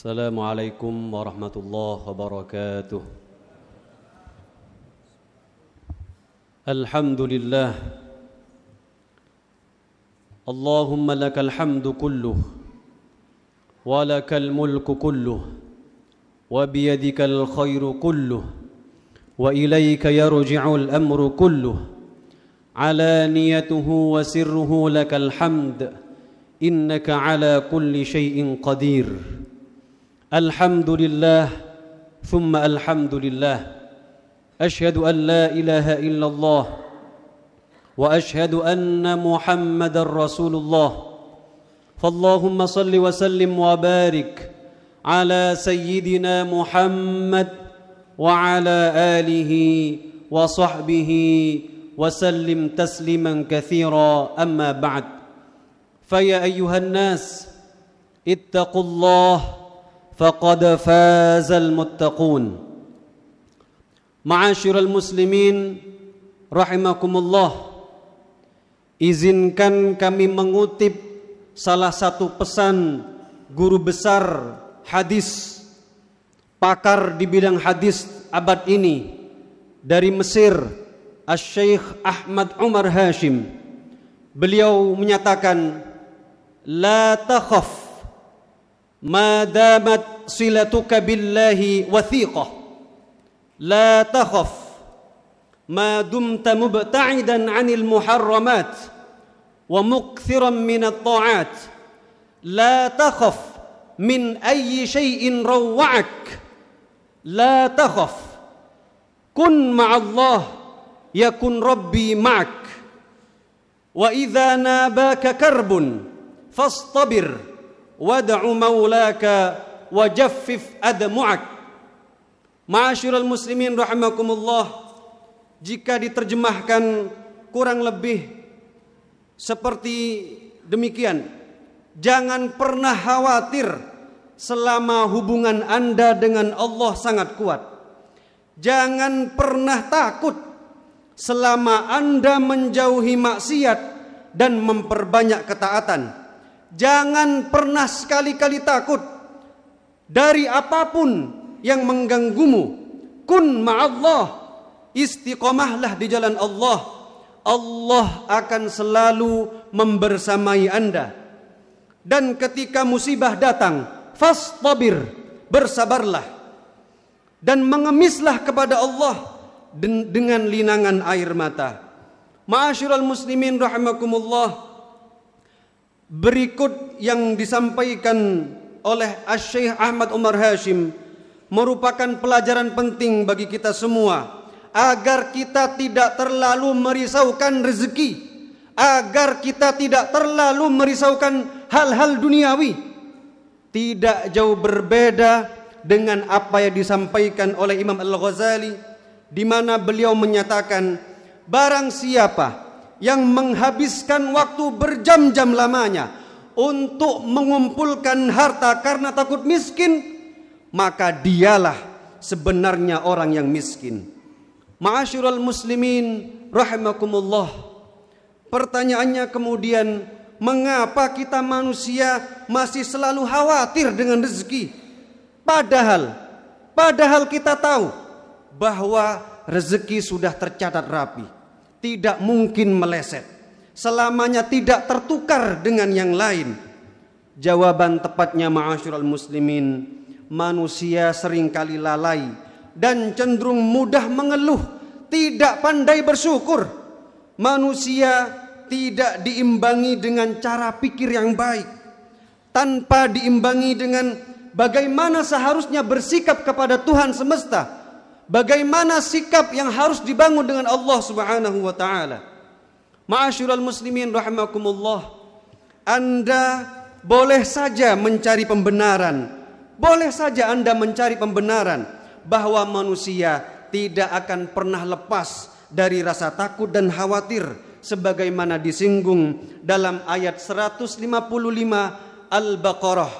السلام عليكم ورحمة الله وبركاته. الحمد لله، اللهم لك الحمد كله ولك الملك كله وبيدك الخير كله وإليك يرجع الأمر كله، علانيته وسره لك الحمد، إنك على كل شيء قدير. الحمد لله ثم الحمد لله، أشهد أن لا إله إلا الله وأشهد أن محمد رسول الله. فاللهم صل وسلم وبارك على سيدنا محمد وعلى آله وصحبه وسلم تسليما كثيرا. أما بعد، فيا أيها الناس اتقوا الله فقد فاز المتقون. Ma'asyiral muslimin rahimakumullah, izinkan kami mengutip salah satu pesan guru besar hadis, pakar di bidang hadis abad ini dari Mesir, Asy-Syaikh Ahmad Umar Hashim. Beliau menyatakan, la takhaf ma damat silatuka billahi wathiqah, la takhaf ma dumta mubta'idan 'anil muharramat wa mukthiran min at-ta'at, la takhaf min ayyi shay'in rawwa'ak, la takhaf kun ma'allah yakun rabbi ma'ak, wa idza nabaka karbun fastabir wad'u maulaka wajaffif admu'ak. Ma'asyiral muslimin rahimakumullah, jika diterjemahkan kurang lebih seperti demikian: jangan pernah khawatir selama hubungan Anda dengan Allah sangat kuat. Jangan pernah takut selama Anda menjauhi maksiat dan memperbanyak ketaatan. Jangan pernah sekali-kali takut dari apapun yang mengganggumu. Kun ma'allah, istiqomahlah di jalan Allah. Allah akan selalu membersamai Anda. Dan ketika musibah datang, fastabir, bersabarlah dan mengemislah kepada Allah dengan linangan air mata. Ma'asyiral muslimin rahimakumullah, berikut yang disampaikan oleh Asy-Syaikh Ahmad Umar Hashim merupakan pelajaran penting bagi kita semua, agar kita tidak terlalu merisaukan rezeki, agar kita tidak terlalu merisaukan hal-hal duniawi. Tidak jauh berbeda dengan apa yang disampaikan oleh Imam Al-Ghazali, di mana beliau menyatakan, barang siapa yang menghabiskan waktu berjam-jam lamanya untuk mengumpulkan harta karena takut miskin, maka dialah sebenarnya orang yang miskin. Ma'asyiral muslimin rahimakumullah, pertanyaannya kemudian, mengapa kita manusia masih selalu khawatir dengan rezeki? Padahal kita tahu bahwa rezeki sudah tercatat rapi, tidak mungkin meleset, selamanya tidak tertukar dengan yang lain. Jawaban tepatnya, ma'asyiral muslimin, manusia seringkali lalai dan cenderung mudah mengeluh, tidak pandai bersyukur. Manusia tidak diimbangi dengan cara pikir yang baik, tanpa diimbangi dengan bagaimana seharusnya bersikap kepada Tuhan semesta, bagaimana sikap yang harus dibangun dengan Allah Subhanahu wa taala. Ma'asyiral muslimin rahimakumullah, Anda boleh saja mencari pembenaran, boleh saja Anda mencari pembenaran bahwa manusia tidak akan pernah lepas dari rasa takut dan khawatir, sebagaimana disinggung dalam ayat 155 Al-Baqarah,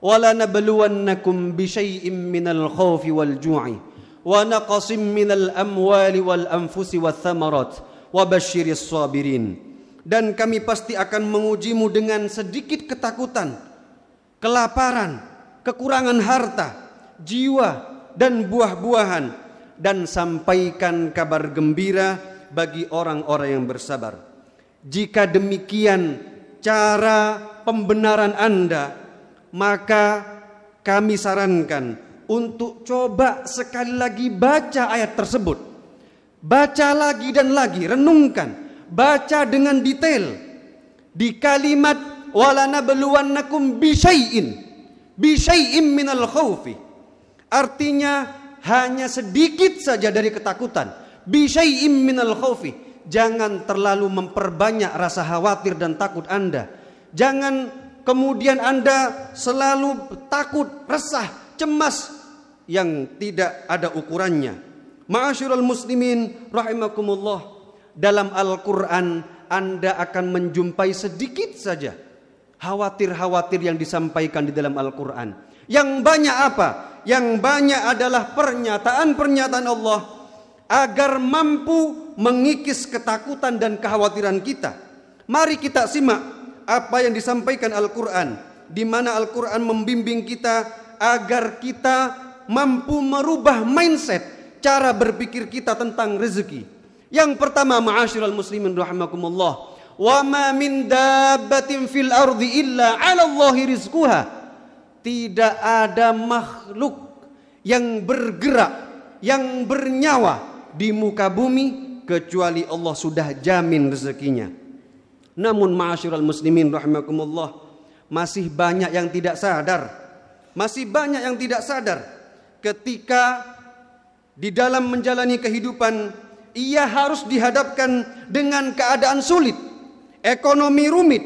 wala nabluwannakum bisyai'im minal khaufi wal ju'i wa naqasim minal amwali wal anfusi wath thamarat wa basyiris sabirin. Dan kami pasti akan mengujimu dengan sedikit ketakutan, kelaparan, kekurangan harta, jiwa, dan buah-buahan, dan sampaikan kabar gembira bagi orang-orang yang bersabar. Jika demikian cara pembenaran Anda, maka kami sarankan untuk coba sekali lagi baca ayat tersebut. Baca lagi dan lagi, renungkan, baca dengan detail. Di kalimat walanabluwannakum bisyai'in minal khaufi, artinya hanya sedikit saja dari ketakutan. Bisyai'in minal khaufi, jangan terlalu memperbanyak rasa khawatir dan takut Anda. Jangan kemudian Anda selalu takut, resah, cemas yang tidak ada ukurannya. Ma'asyiral muslimin rahimakumullah, dalam Al-Quran Anda akan menjumpai sedikit saja khawatir-khawatir yang disampaikan di dalam Al-Quran. Yang banyak apa? Yang banyak adalah pernyataan-pernyataan Allah agar mampu mengikis ketakutan dan kekhawatiran kita. Mari kita simak apa yang disampaikan Al-Quran, di mana Al-Quran membimbing kita agar kita mampu merubah mindset, cara berpikir kita tentang rezeki. Yang pertama, ma'asyiral muslimin rahimakumullah, wa ma min dabbatin fil ardi illa 'ala Allahi rizquha. Tidak ada makhluk yang bergerak, yang bernyawa di muka bumi kecuali Allah sudah jamin rezekinya. Namun ma'asyiral muslimin rahimakumullah, masih banyak yang tidak sadar. Masih banyak yang tidak sadar ketika di dalam menjalani kehidupan ia harus dihadapkan dengan keadaan sulit, ekonomi rumit,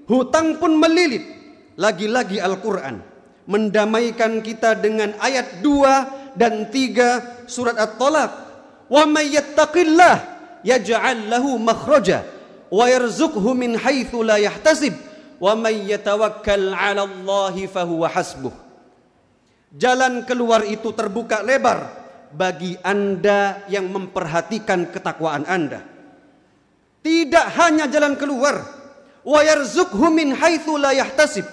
hutang pun melilit. Lagi-lagi Al-Quran mendamaikan kita dengan ayat 2 dan 3 surat At-Talaq. Wa may yattaqillah yaj'al lahu makhraja wa yarzuqhu min haitsu la yahtasib wa may yatawakkal 'ala Allahi fahuwa hasbuh. Jalan keluar itu terbuka lebar bagi Anda yang memperhatikan ketakwaan Anda. Tidak hanya jalan keluar, wa yarzuqhu min haitsu la yahtasib.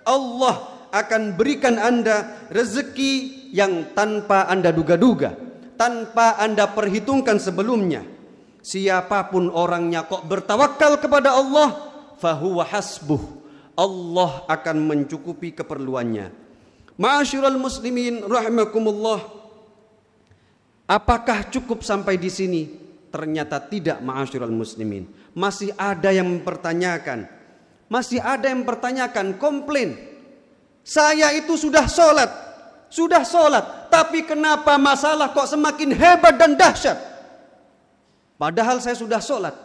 Allah akan berikan Anda rezeki yang tanpa Anda duga-duga, tanpa Anda perhitungkan sebelumnya. Siapapun orangnya kok bertawakal kepada Allah, fahuwa hasbuh. Allah akan mencukupi keperluannya. Ma'asyiral muslimin rahimakumullah, apakah cukup sampai di sini? Ternyata tidak, ma'asyiral muslimin. Masih ada yang mempertanyakan. Masih ada yang mempertanyakan, komplain. Saya itu sudah sholat, tapi kenapa masalah kok semakin hebat dan dahsyat? Padahal saya sudah sholat.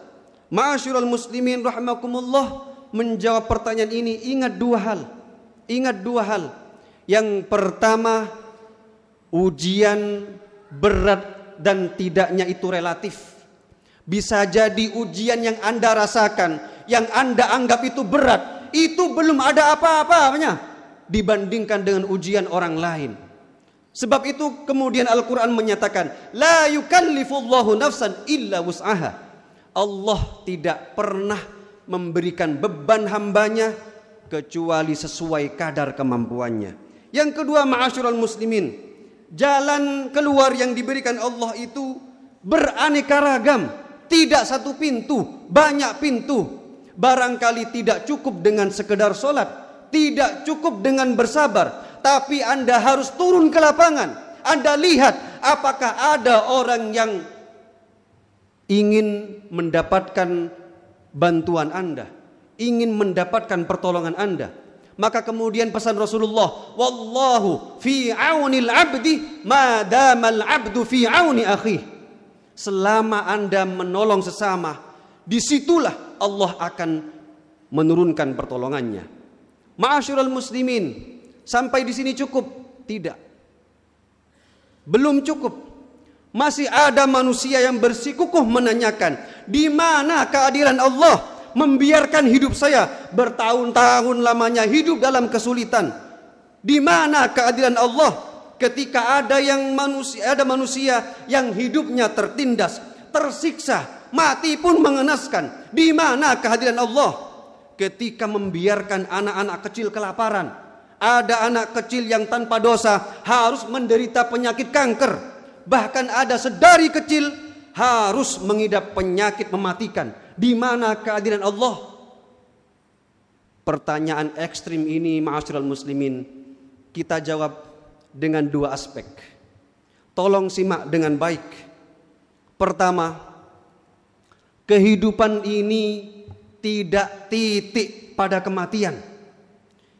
Ma'asyiral muslimin rahimakumullah, menjawab pertanyaan ini ingat dua hal. Yang pertama, ujian berat dan tidaknya itu relatif. Bisa jadi ujian yang Anda rasakan, yang Anda anggap itu berat, itu belum ada apa-apanya dibandingkan dengan ujian orang lain. Sebab itu kemudian Al-Quran menyatakan, la yukallifullahu nafsan illa wus'aha. Allah tidak pernah memberikan beban hambanya kecuali sesuai kadar kemampuannya. Yang kedua, ma'asyiral muslimin, jalan keluar yang diberikan Allah itu beraneka ragam. Tidak satu pintu, banyak pintu. Barangkali tidak cukup dengan sekedar sholat, tidak cukup dengan bersabar, tapi Anda harus turun ke lapangan. Anda lihat apakah ada orang yang ingin mendapatkan bantuan Anda, ingin mendapatkan pertolongan Anda. Maka kemudian pesan Rasulullah, wallahu fi aunil abdi ma damal abdu fi auni akhi. Selama Anda menolong sesama, disitulah Allah akan menurunkan pertolongannya. Ma'asyiral muslimin, sampai di sini cukup? Tidak. Belum cukup. Masih ada manusia yang bersikukuh menanyakan, di mana keadilan Allah membiarkan hidup saya bertahun-tahun lamanya hidup dalam kesulitan? Di mana keadilan Allah ketika ada manusia yang hidupnya tertindas, tersiksa, mati pun mengenaskan? Di mana kehadiran Allah ketika membiarkan anak-anak kecil kelaparan, Ada anak kecil yang tanpa dosa harus menderita penyakit kanker. Bahkan ada sedari kecil harus mengidap penyakit mematikan. Di mana keadilan Allah? Pertanyaan ekstrim ini, ma'asyiral muslimin, kita jawab dengan dua aspek. Tolong simak dengan baik. Pertama, kehidupan ini tidak titik pada kematian.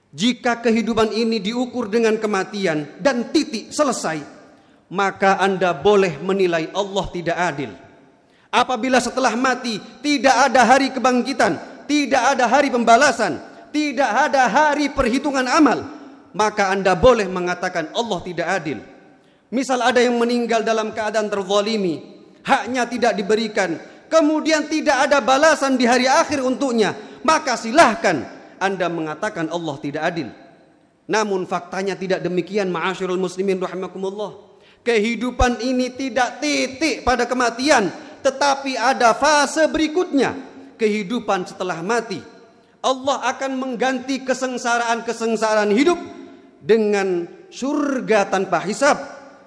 Jika kehidupan ini diukur dengan kematian dan titik selesai, maka Anda boleh menilai Allah tidak adil. Apabila setelah mati tidak ada hari kebangkitan, tidak ada hari pembalasan, tidak ada hari perhitungan amal, maka Anda boleh mengatakan Allah tidak adil. Misal ada yang meninggal dalam keadaan terzalimi, haknya tidak diberikan, kemudian tidak ada balasan di hari akhir untuknya, maka silahkan Anda mengatakan Allah tidak adil. Namun faktanya tidak demikian, ma'asyiral muslimin rahimakumullah. Kehidupan ini tidak titik pada kematian, tetapi ada fase berikutnya, kehidupan setelah mati. Allah akan mengganti kesengsaraan-kesengsaraan hidup dengan surga tanpa hisab.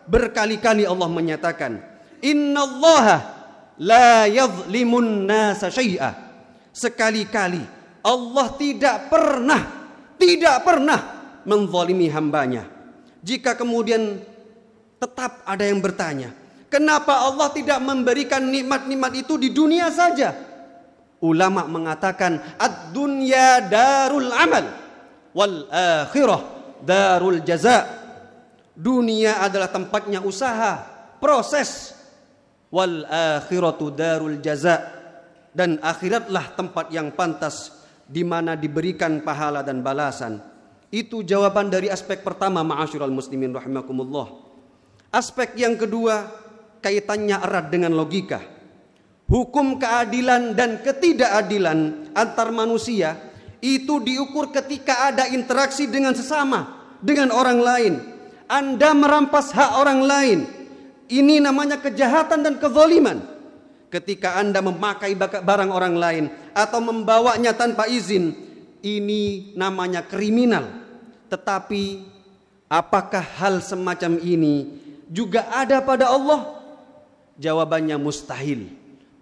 Berkali-kali Allah menyatakan, innallaha la yadhlimun nasa syai'a. Sekali-kali Allah tidak pernah menzalimi hambanya. Jika kemudian tetap ada yang bertanya, kenapa Allah tidak memberikan nikmat-nikmat itu di dunia saja? Ulama mengatakan, ad-dunya darul amal wal akhirah darul jaza. Dunia adalah tempatnya usaha, proses. Wal akhiratu darul jaza. Dan akhiratlah tempat yang pantas di mana diberikan pahala dan balasan. Itu jawaban dari aspek pertama, ma'asyiral muslimin rahimakumullah. Aspek yang kedua kaitannya erat dengan logika. Hukum keadilan dan ketidakadilan antar manusia itu diukur ketika ada interaksi dengan sesama, dengan orang lain. Anda merampas hak orang lain, ini namanya kejahatan dan kezaliman. Ketika Anda memakai barang orang lain atau membawanya tanpa izin, ini namanya kriminal. Tetapi apakah hal semacam ini juga ada pada Allah? Jawabannya mustahil.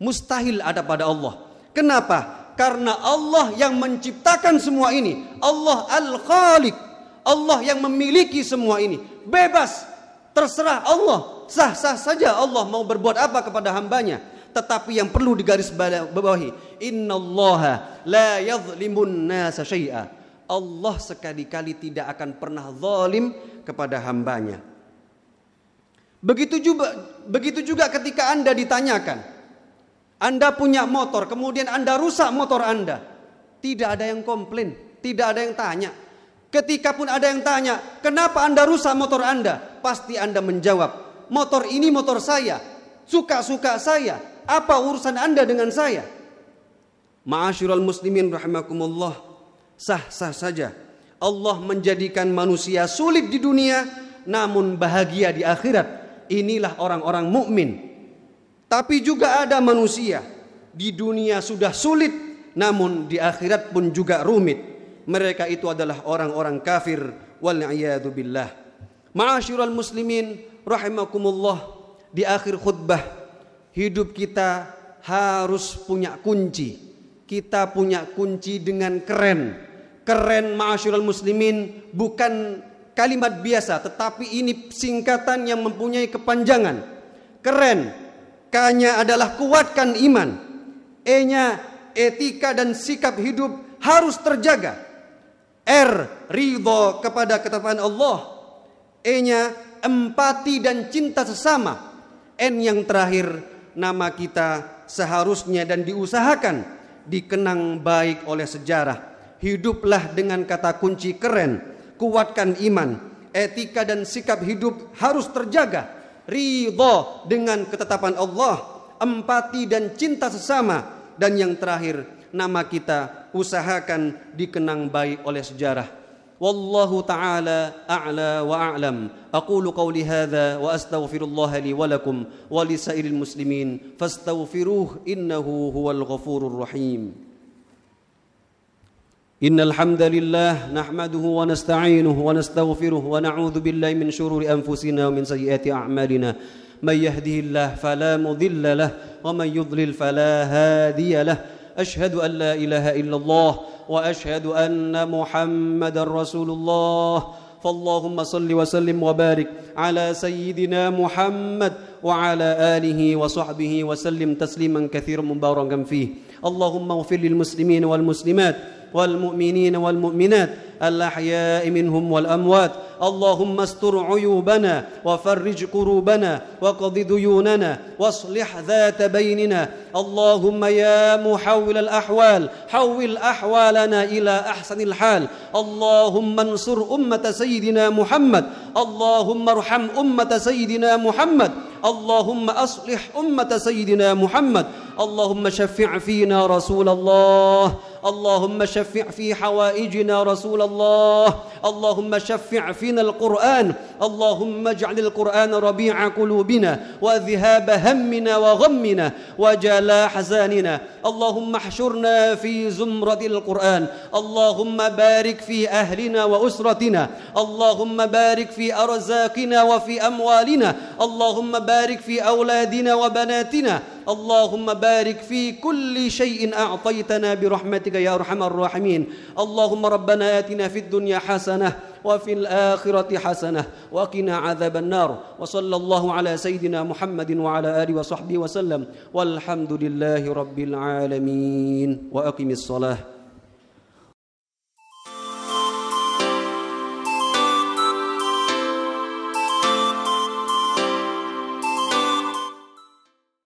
Mustahil ada pada Allah. Kenapa? Karena Allah yang menciptakan semua ini. Allah Al-Khaliq. Allah yang memiliki semua ini. Bebas, terserah Allah. Sah-sah saja Allah mau berbuat apa kepada hambanya. Tetapi yang perlu digarisbawahi, innallaha la yadhlimun nasa syai'a. Allah sekali-kali tidak akan pernah zalim kepada hambanya. Begitu juga ketika Anda ditanyakan, Anda punya motor, kemudian Anda rusak motor Anda, tidak ada yang komplain, tidak ada yang tanya. Ketika pun ada yang tanya, kenapa Anda rusak motor Anda? Pasti Anda menjawab, motor ini motor saya, suka-suka saya. Apa urusan Anda dengan saya? Ma'asyiral muslimin rahimakumullah, sah-sah saja Allah menjadikan manusia sulit di dunia namun bahagia di akhirat. Inilah orang-orang mukmin. Tapi juga ada manusia di dunia sudah sulit namun di akhirat pun juga rumit. Mereka itu adalah orang-orang kafir, wal iyadu billah. Ma'asyiral muslimin rahimakumullah, di akhir khutbah, hidup kita harus punya kunci. Kita punya kunci dengan keren. Keren, ma'asyiral muslimin, bukan kalimat biasa, tetapi ini singkatan yang mempunyai kepanjangan. Keren, K-nya adalah kuatkan iman. E-nya etika dan sikap hidup harus terjaga. R, ridho kepada ketetapan Allah. E-nya empati dan cinta sesama. N yang terakhir, nama kita seharusnya dan diusahakan dikenang baik oleh sejarah. Hiduplah dengan kata kunci keren. Kuatkan iman, etika dan sikap hidup harus terjaga. Ridho dengan ketetapan Allah, empati dan cinta sesama. Dan yang terakhir, nama kita usahakan dikenang baik oleh sejarah. Wallahu ta'ala a'la wa a'lam. Aqulu qawli hadha wa astaghfirullah li wa lakum wa li sairil muslimin fastaghfiruh innahu huwal ghafurur rahim. إن الحمد لله نحمده ونستعينه ونستغفره ونعوذ بالله من شرور أنفسنا ومن سيئات أعمالنا من يهده الله فلا مضل له ومن يضلل فلا هادي له أشهد أن لا إله إلا الله وأشهد أن محمدا رسول الله فاللهم صل وسلم وبارك على سيدنا محمد وعلى آله وصحبه وسلم تسليما كثيرا مباركا فيه اللهم اغفر للمسلمين والمسلمات والمؤمنين والمؤمنات الأحياء منهم والأموات اللهم استر عيوبنا وفرج كروبنا وقض ديوننا واصلح ذات بيننا اللهم يا محول الأحوال حول أحوالنا إلى أحسن الحال اللهم انصر أمة سيدنا محمد اللهم ارحم أمة سيدنا محمد اللهم أصلح أمة سيدنا محمد اللهم شفع فينا رسول الله اللهم شفع في حوائجنا رسول الله اللهم شفع فينا القرآن اللهم اجعل القرآن ربيع قلوبنا وذهاب همنا وغمنا وجلاء حزاننا اللهم احشرنا في زمرة القرآن اللهم بارك في أهلنا وأسرتنا اللهم بارك في أرزاقنا وفي أموالنا اللهم بارك في أولادنا وبناتنا اللهم بارك في كل شيء أعطيتنا برحمتك يا أرحم الراحمين اللهم ربنا آتنا في الدنيا حسنة وفي الآخرة حسنة وقنا عذاب النار وصلى الله على سيدنا محمد وعلى آله وصحبه وسلم والحمد لله رب العالمين وأقم الصلاة